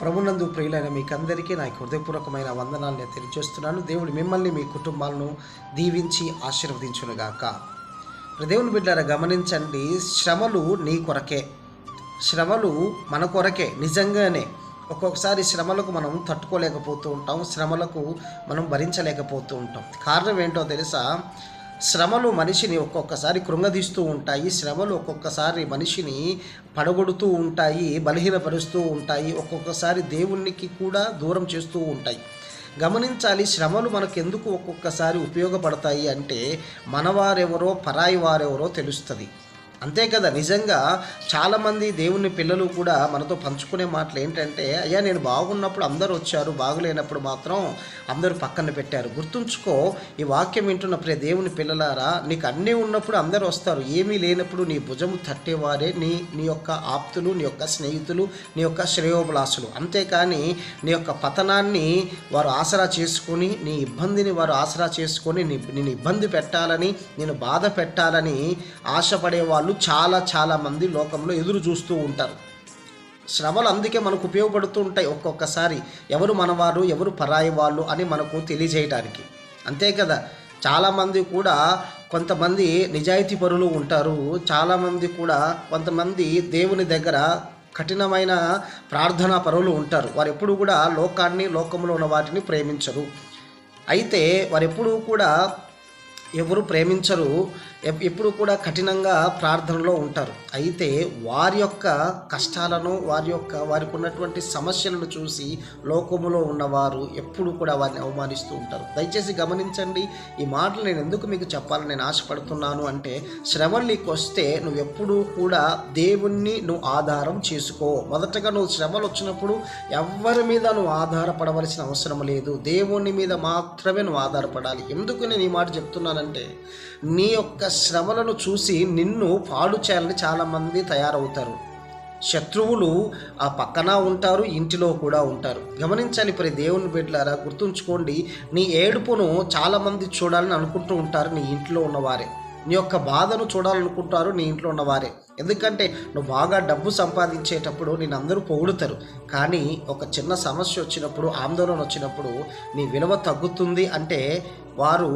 ప్రభునందు ప్రియులైన మీకందరికీ నా హృదయపూర్వకమైన వందనాలు నేను తెలియజేస్తున్నాను. దేవుడు మిమ్మల్ని మీ కుటుంబాలను దీవించి ఆశీర్వదించునుగాక. దేవుని బిడ్డలారా గమనించండి, శ్రమలు నీ కొరకే, శ్రమలు మన కొరకే. నిజంగానే ఒక్కొక్కసారి శ్రమలకు మనం తట్టుకోలేకపోతూ ఉంటాం, శ్రమలకు మనం భరించలేకపోతూ ఉంటాం. కారణం ఏంటో తెలుసా? శ్రమలు మనిషిని ఒక్కొక్కసారి కృంగదీస్తూ ఉంటాయి, శ్రమలు ఒక్కొక్కసారి మనిషిని పడగొడుతూ ఉంటాయి, బలహీనపరుస్తూ ఉంటాయి, ఒక్కొక్కసారి దేవునికి కూడా దూరం చేస్తూ ఉంటాయి. గమనించాలి, శ్రమలు మనకెందుకు ఒక్కొక్కసారి ఉపయోగపడతాయి అంటే మనవారెవరో పరాయి వారెవరో తెలుస్తుంది, అంతే కదా. నిజంగా చాలామంది దేవుని పిల్లలు కూడా మనతో పంచుకునే మాటలు ఏంటంటే, అయ్యా నేను బాగున్నప్పుడు అందరూ వచ్చారు, బాగులేనప్పుడు మాత్రం అందరూ పక్కన పెట్టారు. గుర్తుంచుకో, ఈ వాక్యం వింటున్న ప్రియ దేవుని పిల్లలారా, నీకు అన్నీ ఉన్నప్పుడు అందరూ వస్తారు, ఏమీ లేనప్పుడు నీ భుజము తట్టేవారే నీ యొక్క ఆప్తులు, నీ యొక్క స్నేహితులు, నీ యొక్క శ్రేయోభిలాసులు. అంతేకాని నీ యొక్క పతనాన్ని వారు ఆసరా చేసుకొని, నీ ఇబ్బందిని వారు ఆసరా చేసుకొని నేను ఇబ్బంది పెట్టాలని, నేను బాధ పెట్టాలని ఆశపడే వాళ్ళు చాలా మంది లోకంలో ఎదురు చూస్తూ ఉంటారు. శ్రమలు అందుకే మనకు ఉపయోగపడుతూ ఉంటాయి. ఒక్కొక్కసారి ఎవరు మనవారు, ఎవరు పరాయి వాళ్ళు అని మనకు తెలియజేయడానికి, అంతే కదా. చాలామంది కూడా కొంతమంది నిజాయితీ పరులు ఉంటారు, చాలామంది కూడా కొంతమంది దేవుని దగ్గర కఠినమైన ప్రార్థనా పరులు ఉంటారు. వారు ఎప్పుడు కూడా లోకాన్ని, లోకంలో ఉన్న వాటిని ప్రేమించరు. అయితే వారు ఎప్పుడూ కూడా ఎవరు ప్రేమించరు, ఎప్పుడు కూడా కఠినంగా ప్రార్థనలో ఉంటారు. అయితే వారి యొక్క కష్టాలను, వారికి ఉన్నటువంటి సమస్యలను చూసి లోకములో ఉన్నవారు ఎప్పుడు కూడా వారిని అవమానిస్తూ ఉంటారు. దయచేసి గమనించండి, ఈ మాటలు నేను ఎందుకు మీకు చెప్పాలని నేను ఆశపడుతున్నాను అంటే, శ్రమలు నీకు వస్తే నువ్వు ఎప్పుడూ కూడా దేవుణ్ణి నువ్వు ఆధారం చేసుకో. మొదటగా నువ్వు శ్రమలు వచ్చినప్పుడు ఎవరి మీద నువ్వు ఆధారపడవలసిన అవసరం లేదు, దేవుని మీద మాత్రమే నువ్వు ఆధారపడాలి. ఎందుకు నేను ఈ మాట చెప్తున్నానంటే, నీ యొక్క శ్రమలను చూసి నిన్ను పాడు చేయాలని చాలామంది తయారవుతారు. శత్రువులు ఆ పక్కన ఉంటారు, ఇంటిలో కూడా ఉంటారు. గమనించాలి ప్రియ దేవుని బిడ్డలారా, గుర్తుంచుకోండి, నీ ఏడుపును చాలామంది చూడాలని అనుకుంటూ ఉంటారు నీ ఇంట్లో ఉన్నవారే, నీ యొక్క బాధను చూడాలనుకుంటారు నీ ఇంట్లో ఉన్నవారే. ఎందుకంటే నువ్వు బాగా డబ్బు సంపాదించేటప్పుడు నేను అందరూ పొగుడుతారు, కానీ ఒక చిన్న సమస్య వచ్చినప్పుడు, ఆందోళన వచ్చినప్పుడు నీ విలువ తగ్గుతుంది అంటే వారు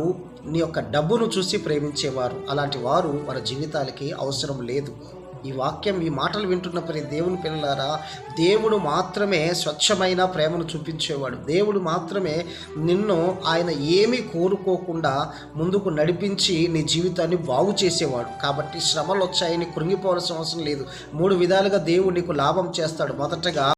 నీ యొక్క డబ్బును చూసి ప్రేమించేవారు. అలాంటి వారు వారి జీవితాలకి అవసరం లేదు. ఈ వాక్యం, ఈ మాటలు వింటున్న ప్రతి దేవుని పిల్లలారా, దేవుడు మాత్రమే స్వచ్ఛమైన ప్రేమను చూపించేవాడు. దేవుడు మాత్రమే నిన్ను ఆయన ఏమీ కోరుకోకుండా ముందుకు నడిపించి నీ జీవితాన్ని బాగు చేసేవాడు. కాబట్టి శ్రమలు వచ్చాయని కృంగిపోవాల్సిన అవసరం లేదు. 3 విధాలుగా దేవుడు నీకు లాభం చేస్తాడు. మొదటగా